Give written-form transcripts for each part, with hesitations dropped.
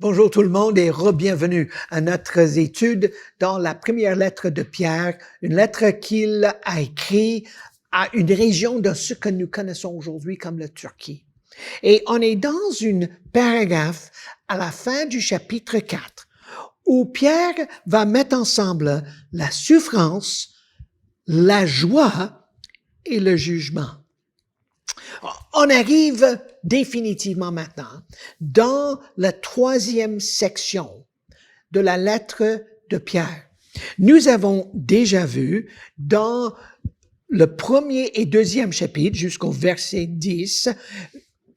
Bonjour tout le monde et re-bienvenue à notre étude dans la première lettre de Pierre, une lettre qu'il a écrite à une région de ce que nous connaissons aujourd'hui comme la Turquie. Et on est dans une paragraphe à la fin du chapitre 4 où Pierre va mettre ensemble la souffrance, la joie et le jugement. On arrive définitivement maintenant dans la troisième section de la lettre de Pierre. Nous avons déjà vu dans le premier et deuxième chapitre jusqu'au verset 10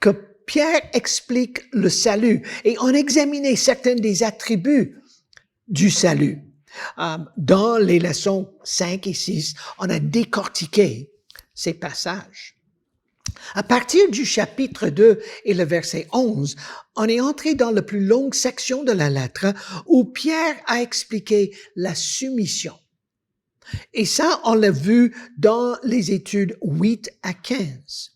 que Pierre explique le salut et on a examiné certains des attributs du salut. Dans les leçons 5 et 6, on a décortiqué ces passages. À partir du chapitre 2 et le verset 11, on est entré dans la plus longue section de la lettre où Pierre a expliqué la soumission. Et ça, on l'a vu dans les études 8 à 15.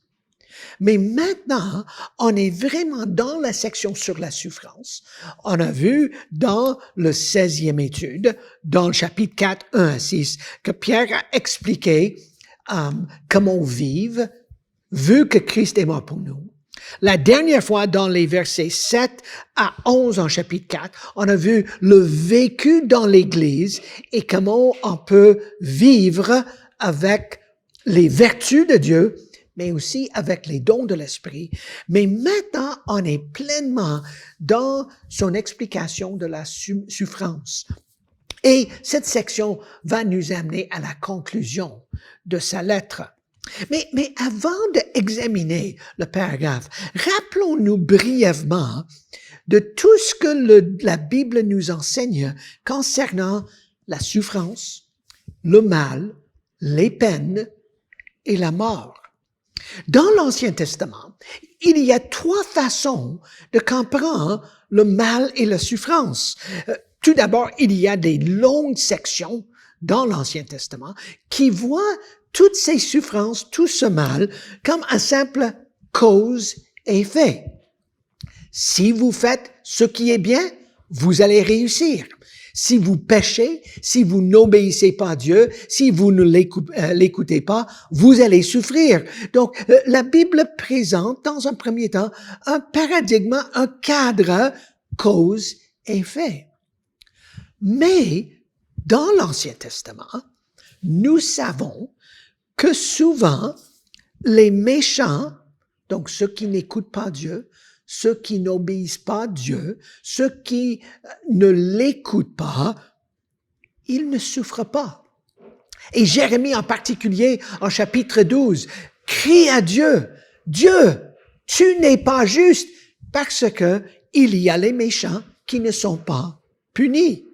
Mais maintenant, on est vraiment dans la section sur la souffrance. On a vu dans le 16e étude, dans le chapitre 4, 1 à 6, que Pierre a expliqué comment vivre vu que Christ est mort pour nous. La dernière fois, dans les versets 7 à 11 en chapitre 4, on a vu le vécu dans l'Église et comment on peut vivre avec les vertus de Dieu, mais aussi avec les dons de l'Esprit. Mais maintenant, on est pleinement dans son explication de la souffrance. Et cette section va nous amener à la conclusion de sa lettre. Mais avant d'examiner le paragraphe, rappelons-nous brièvement de tout ce que la Bible nous enseigne concernant la souffrance, le mal, les peines et la mort. Dans l'Ancien Testament, il y a 3 façons de comprendre le mal et la souffrance. Tout d'abord, il y a des longues sections dans l'Ancien Testament qui voient toutes ces souffrances, tout ce mal, comme un simple cause et effet. Si vous faites ce qui est bien, vous allez réussir. Si vous péchez, si vous n'obéissez pas à Dieu, si vous ne l'écoutez pas, vous allez souffrir. Donc, la Bible présente, dans un premier temps, un paradigme, un cadre, cause et effet. Mais, dans l'Ancien Testament, nous savons que souvent, les méchants, donc ceux qui n'écoutent pas Dieu, ceux qui n'obéissent pas à Dieu, ceux qui ne l'écoutent pas, ils ne souffrent pas. Et Jérémie en particulier, en chapitre 12, crie à Dieu, « Dieu, tu n'es pas juste parce que il y a les méchants qui ne sont pas punis. »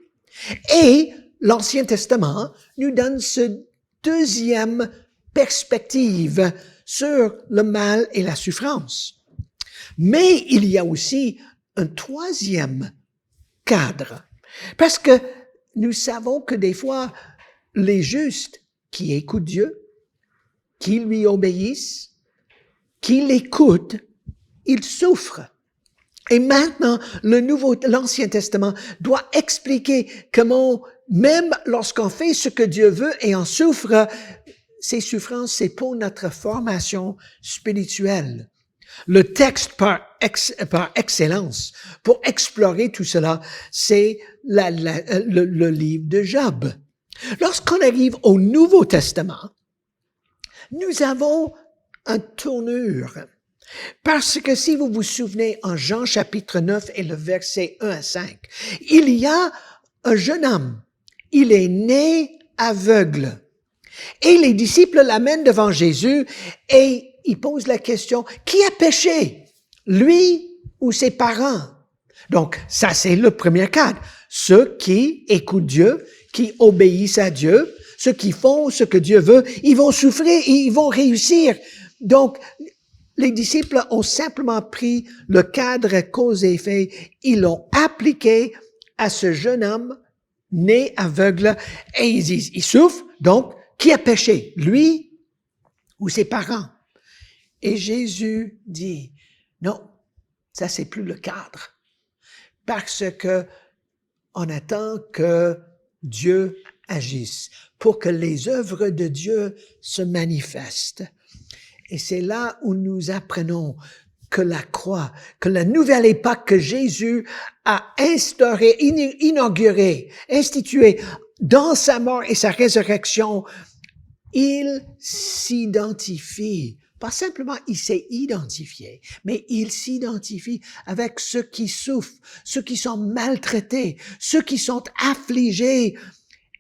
Et l'Ancien Testament nous donne ce deuxième perspective sur le mal et la souffrance. Mais il y a aussi un troisième cadre. Parce que nous savons que des fois, les justes qui écoutent Dieu, qui lui obéissent, qui l'écoutent, ils souffrent. Et maintenant, l'Ancien Testament doit expliquer comment, même lorsqu'on fait ce que Dieu veut et on souffre, ces souffrances, c'est pour notre formation spirituelle. Le texte par excellence pour explorer tout cela, c'est le livre de Job. Lorsqu'on arrive au Nouveau Testament, nous avons une tournure. Parce que si vous vous souvenez, en Jean chapitre 9 et le verset 1 à 5, il y a un jeune homme. Il est né aveugle. Et les disciples l'amènent devant Jésus et ils posent la question, qui a péché? Lui ou ses parents? Donc, ça c'est le premier cadre. Ceux qui écoutent Dieu, qui obéissent à Dieu, ceux qui font ce que Dieu veut, ils vont souffrir et ils vont réussir. Donc, les disciples ont simplement pris le cadre cause et effet, ils l'ont appliqué à ce jeune homme né aveugle et ils disent, il souffre, donc, qui a péché? Lui ou ses parents? Et Jésus dit, non, ça c'est plus le cadre. parce que on attend que Dieu agisse, pour que les œuvres de Dieu se manifestent. Et c'est là où nous apprenons que la croix, que la nouvelle époque que Jésus a instaurée, inaugurée, instituée dans sa mort et sa résurrection, il s'identifie. Pas simplement il s'est identifié, mais il s'identifie avec ceux qui souffrent, ceux qui sont maltraités, ceux qui sont affligés,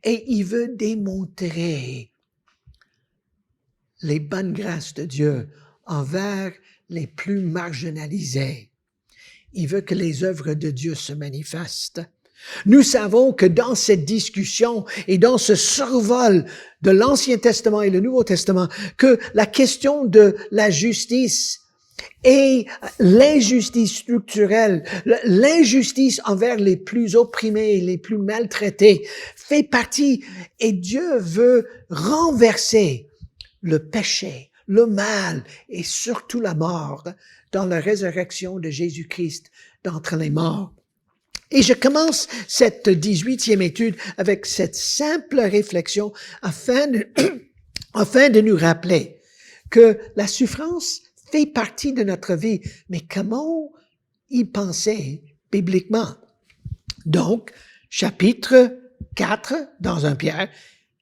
et il veut démontrer les bonnes grâces de Dieu envers les plus marginalisés. Il veut que les œuvres de Dieu se manifestent. Nous savons que dans cette discussion et dans ce survol de l'Ancien Testament et le Nouveau Testament, que la question de la justice et l'injustice structurelle, l'injustice envers les plus opprimés, les plus maltraités, fait partie, et Dieu veut renverser le péché, le mal et surtout la mort dans la résurrection de Jésus-Christ d'entre les morts. Et je commence cette 18e étude avec cette simple réflexion afin de nous rappeler que la souffrance fait partie de notre vie, mais comment y penser bibliquement? Donc, chapitre 4 dans 1 Pierre,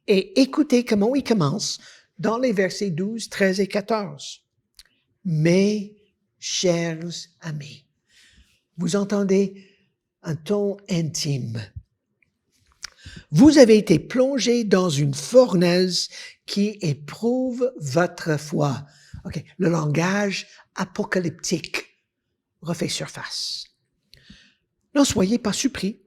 et écoutez comment il commence dans les versets 12, 13 et 14. Mes chers amis, vous entendez un ton intime. Vous avez été plongés dans une fournaise qui éprouve votre foi. OK, le langage apocalyptique refait surface. N'en soyez pas surpris,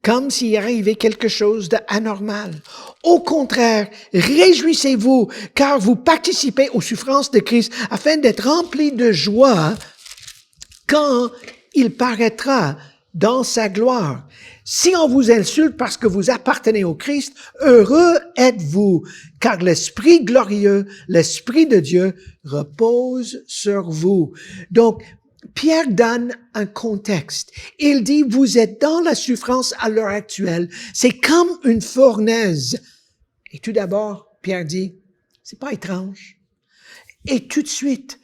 comme s'il arrivait quelque chose d'anormal. Au contraire, réjouissez-vous, car vous participez aux souffrances de Christ afin d'être remplis de joie quand il paraîtra dans sa gloire. Si on vous insulte parce que vous appartenez au Christ, heureux êtes-vous, car l'Esprit glorieux, l'Esprit de Dieu repose sur vous. Donc, Pierre donne un contexte. Il dit, vous êtes dans la souffrance à l'heure actuelle. C'est comme une fournaise. Et tout d'abord, Pierre dit, c'est pas étrange. Et tout de suite,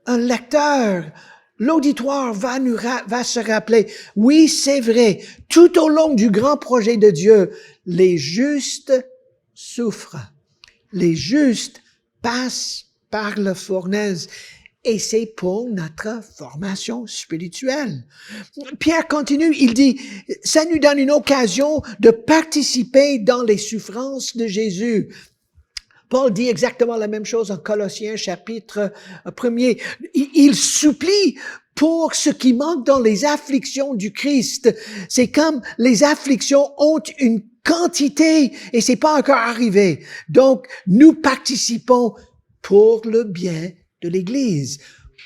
un lecteur, l'auditoire va se rappeler, oui, c'est vrai, tout au long du grand projet de Dieu, les justes souffrent. Les justes passent par la fournaise. Et c'est pour notre formation spirituelle. Pierre continue, il dit, ça nous donne une occasion de participer dans les souffrances de Jésus. Paul dit exactement la même chose en Colossiens chapitre 1er. Il supplie pour ce qui manque dans les afflictions du Christ. C'est comme les afflictions ont une quantité et c'est pas encore arrivé. Donc, nous participons pour le bien de l'Église,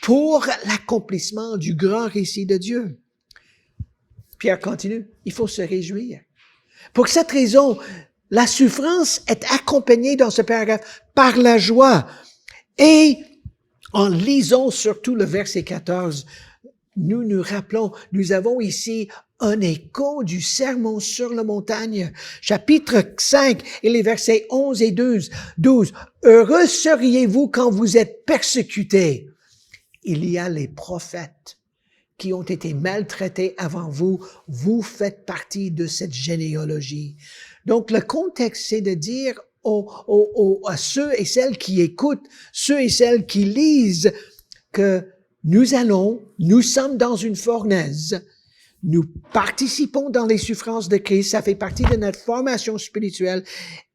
pour l'accomplissement du grand récit de Dieu. Pierre continue, il faut se réjouir. Pour cette raison, la souffrance est accompagnée dans ce paragraphe par la joie. Et en lisant surtout le verset 14, nous nous rappelons, nous avons ici un écho du sermon sur la montagne, chapitre 5 et les versets 11 et 12. Heureux seriez-vous quand vous êtes persécutés. Il y a les prophètes qui ont été maltraités avant vous. Vous faites partie de cette généalogie. Donc, le contexte, c'est de dire à ceux et celles qui écoutent, ceux et celles qui lisent, que nous sommes dans une fournaise. Nous participons dans les souffrances de Christ, ça fait partie de notre formation spirituelle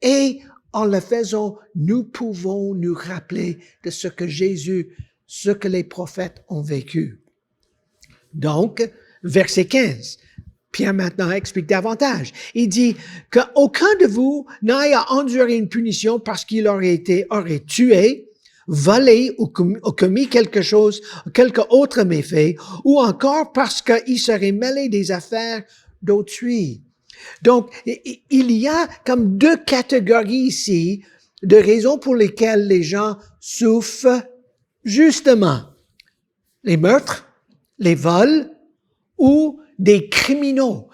et en le faisant, nous pouvons nous rappeler de ce que les prophètes ont vécu. Donc, verset 15, Pierre maintenant explique davantage. Il dit qu'aucun de vous n'aille à endurer une punition parce qu'il aurait tué, volé ou commis quelque chose, quelque autre méfait, ou encore parce qu'il serait mêlé des affaires d'autrui. Donc, il y a comme deux catégories ici de raisons pour lesquelles les gens souffrent justement. Les meurtres, les vols, ou des criminaux.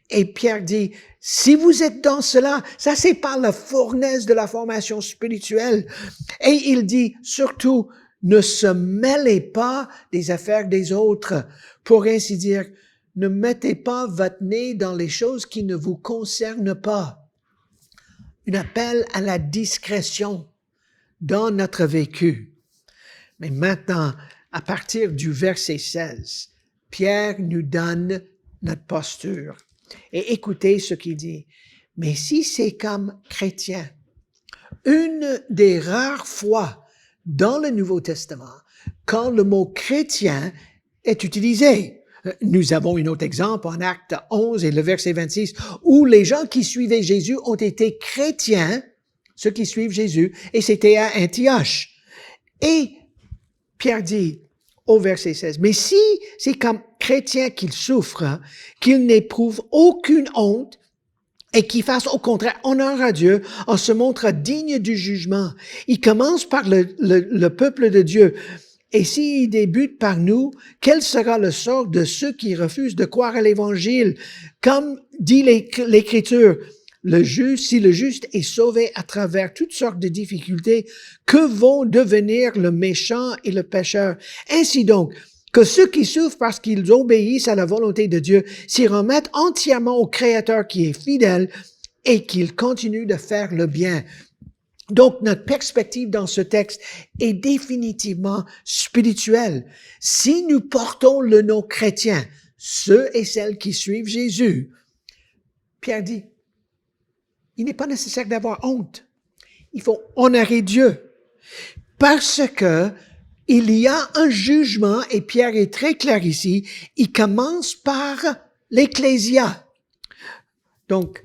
Et Pierre dit, si vous êtes dans cela, ça c'est par la fournaise de la formation spirituelle. Et il dit, surtout, ne se mêlez pas des affaires des autres. Pour ainsi dire, ne mettez pas votre nez dans les choses qui ne vous concernent pas. Un appel à la discrétion dans notre vécu. Mais maintenant, à partir du verset 16, Pierre nous donne notre posture. Et écoutez ce qu'il dit. Mais si c'est comme chrétien, une des rares fois dans le Nouveau Testament, quand le mot chrétien est utilisé, nous avons un autre exemple en Acte 11 et le verset 26, où les gens qui suivaient Jésus ont été chrétiens, ceux qui suivent Jésus, et c'était à Antioche. Et Pierre dit au verset 16, mais si c'est comme chrétien qu'il souffre, qu'il n'éprouve aucune honte et qu'il fasse au contraire honneur à Dieu en se montrant digne du jugement, il commence par le peuple de Dieu. Et s'il débute par nous, quel sera le sort de ceux qui refusent de croire à l'Évangile? Comme dit l'Écriture, si le juste est sauvé à travers toutes sortes de difficultés, que vont devenir le méchant et le pécheur? Ainsi donc, que ceux qui souffrent parce qu'ils obéissent à la volonté de Dieu s'y remettent entièrement au Créateur qui est fidèle et qu'ils continuent de faire le bien. Donc, notre perspective dans ce texte est définitivement spirituelle. Si nous portons le nom chrétien, ceux et celles qui suivent Jésus, Pierre dit, il n'est pas nécessaire d'avoir honte. Il faut honorer Dieu. Parce que il y a un jugement, et Pierre est très clair ici, il commence par l'Ecclésia. Donc,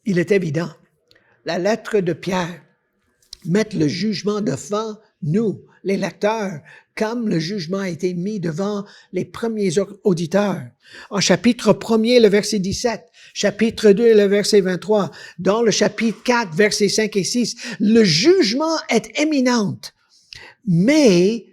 il est évident, la lettre de Pierre met le jugement devant nous, les lecteurs, comme le jugement a été mis devant les premiers auditeurs. En chapitre 1er, le verset 17, chapitre 2, le verset 23, dans le chapitre 4, versets 5 et 6, le jugement est éminent. Mais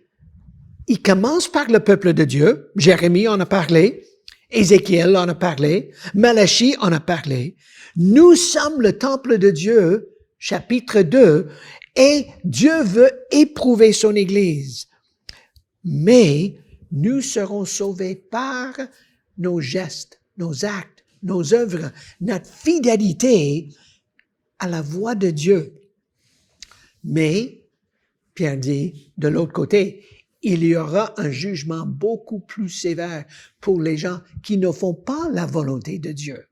il commence par le peuple de Dieu. Jérémie en a parlé. Ézéchiel en a parlé. Malachie en a parlé. Nous sommes le temple de Dieu, chapitre 2, et Dieu veut éprouver son Église. Mais nous serons sauvés par nos gestes, nos actes, nos œuvres, notre fidélité à la voix de Dieu. Mais, Pierre dit, de l'autre côté, il y aura un jugement beaucoup plus sévère pour les gens qui ne font pas la volonté de Dieu.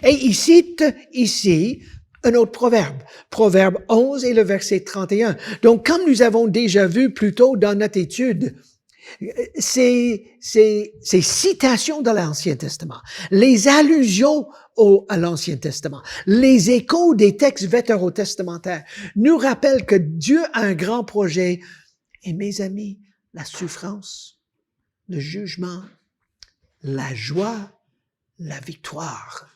Et il cite ici un autre proverbe, Proverbe 11 et le verset 31. Donc, comme nous avons déjà vu plus tôt dans notre étude, ces citations de l'Ancien Testament, les allusions à l'Ancien Testament, les échos des textes vétérotestamentaires nous rappellent que Dieu a un grand projet. Et mes amis, la souffrance, le jugement, la joie, la victoire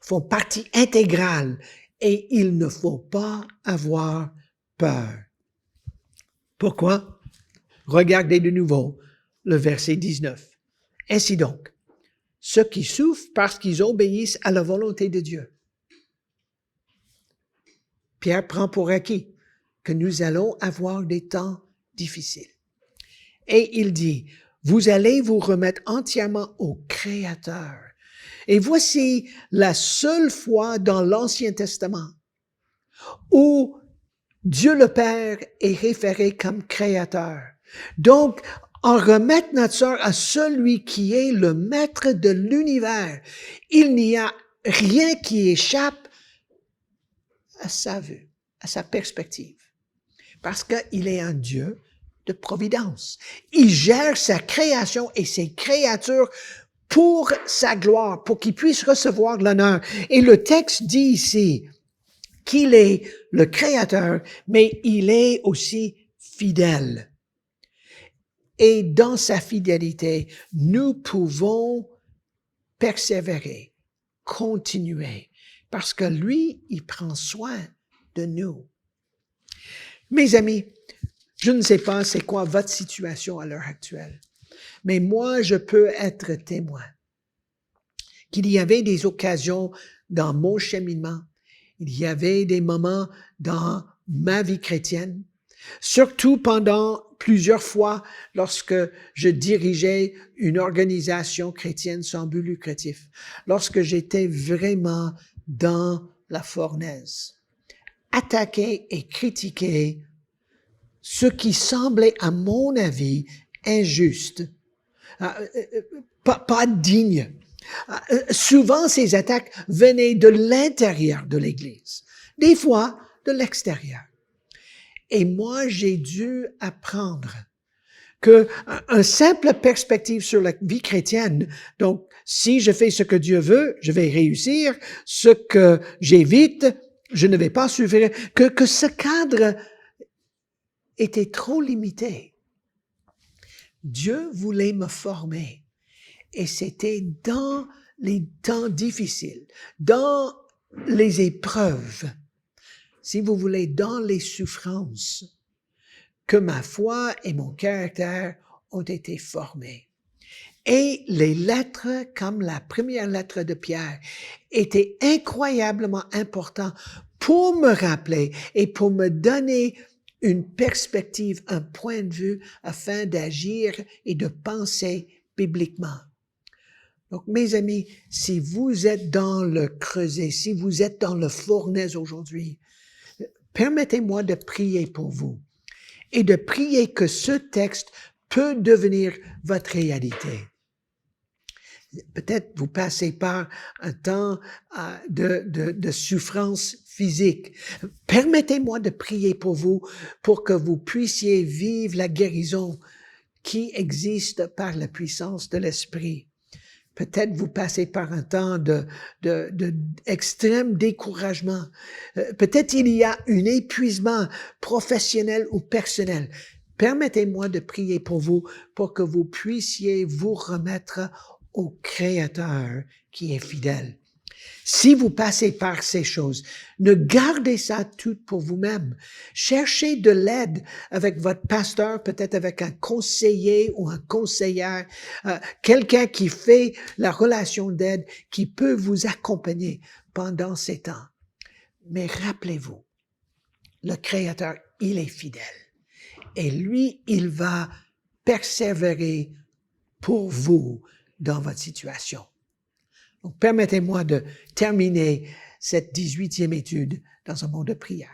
font partie intégrale et il ne faut pas avoir peur. Pourquoi? Regardez de nouveau le verset 19. Ainsi donc, ceux qui souffrent parce qu'ils obéissent à la volonté de Dieu. Pierre prend pour acquis que nous allons avoir des temps difficiles. Et il dit, vous allez vous remettre entièrement au Créateur. Et voici la seule fois dans l'Ancien Testament où Dieu le Père est référé comme Créateur. Donc, en remettre notre sort à celui qui est le maître de l'univers, il n'y a rien qui échappe à sa vue, à sa perspective. Parce qu'il est un Dieu de providence. Il gère sa création et ses créatures pour sa gloire, pour qu'il puisse recevoir l'honneur. Et le texte dit ici qu'il est le Créateur, mais il est aussi fidèle. Et dans sa fidélité, nous pouvons persévérer, continuer, parce que lui, il prend soin de nous. Mes amis, je ne sais pas c'est quoi votre situation à l'heure actuelle, mais moi, je peux être témoin qu'il y avait des occasions dans mon cheminement, il y avait des moments dans ma vie chrétienne, surtout pendant plusieurs fois lorsque je dirigeais une organisation chrétienne sans but lucratif, lorsque j'étais vraiment dans la fournaise, attaquer et critiquer ce qui semblait, à mon avis, injuste, pas digne. Souvent, ces attaques venaient de l'intérieur de l'Église, des fois de l'extérieur. Et moi, j'ai dû apprendre que un simple perspective sur la vie chrétienne, donc si je fais ce que Dieu veut, je vais réussir, ce que j'évite, je ne vais pas suivre, que ce cadre était trop limité. Dieu voulait me former et c'était dans les temps difficiles, dans les épreuves, si vous voulez, dans les souffrances, que ma foi et mon caractère ont été formés. Et les lettres, comme la première lettre de Pierre, étaient incroyablement importantes pour me rappeler et pour me donner une perspective, un point de vue afin d'agir et de penser bibliquement. Donc, mes amis, si vous êtes dans le creuset, si vous êtes dans le fournaise aujourd'hui, permettez-moi de prier pour vous et de prier que ce texte peut devenir votre réalité. Peut-être vous passez par un temps de souffrance physique. Permettez-moi de prier pour vous pour que vous puissiez vivre la guérison qui existe par la puissance de l'Esprit. Peut-être vous passez par un temps d'extrême découragement. Peut-être il y a un épuisement professionnel ou personnel. Permettez-moi de prier pour vous pour que vous puissiez vous remettre au Créateur qui est fidèle. Si vous passez par ces choses, ne gardez ça tout pour vous-même. Cherchez de l'aide avec votre pasteur, peut-être avec un conseiller ou un conseillère, quelqu'un qui fait la relation d'aide, qui peut vous accompagner pendant ces temps. Mais rappelez-vous, le Créateur, il est fidèle. Et lui, il va persévérer pour vous dans votre situation. Donc, permettez-moi de terminer cette 18e étude dans un mot de prière.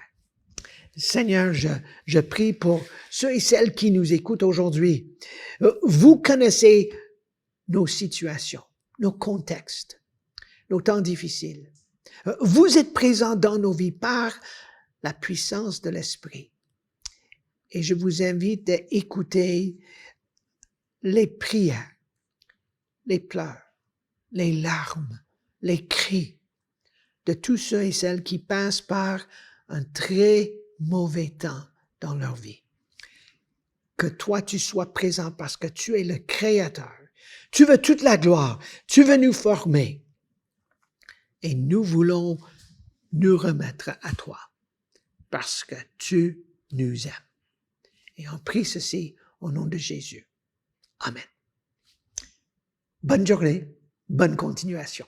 Seigneur, je prie pour ceux et celles qui nous écoutent aujourd'hui. Vous connaissez nos situations, nos contextes, nos temps difficiles. Vous êtes présents dans nos vies par la puissance de l'Esprit. Et je vous invite à écouter les prières, les pleurs, les larmes, les cris de tous ceux et celles qui passent par un très mauvais temps dans leur vie. Que toi, tu sois présent parce que tu es le Créateur. Tu veux toute la gloire. Tu veux nous former. Et nous voulons nous remettre à toi parce que tu nous aimes. Et on prie ceci au nom de Jésus. Amen. Bonne journée. Bonne continuation.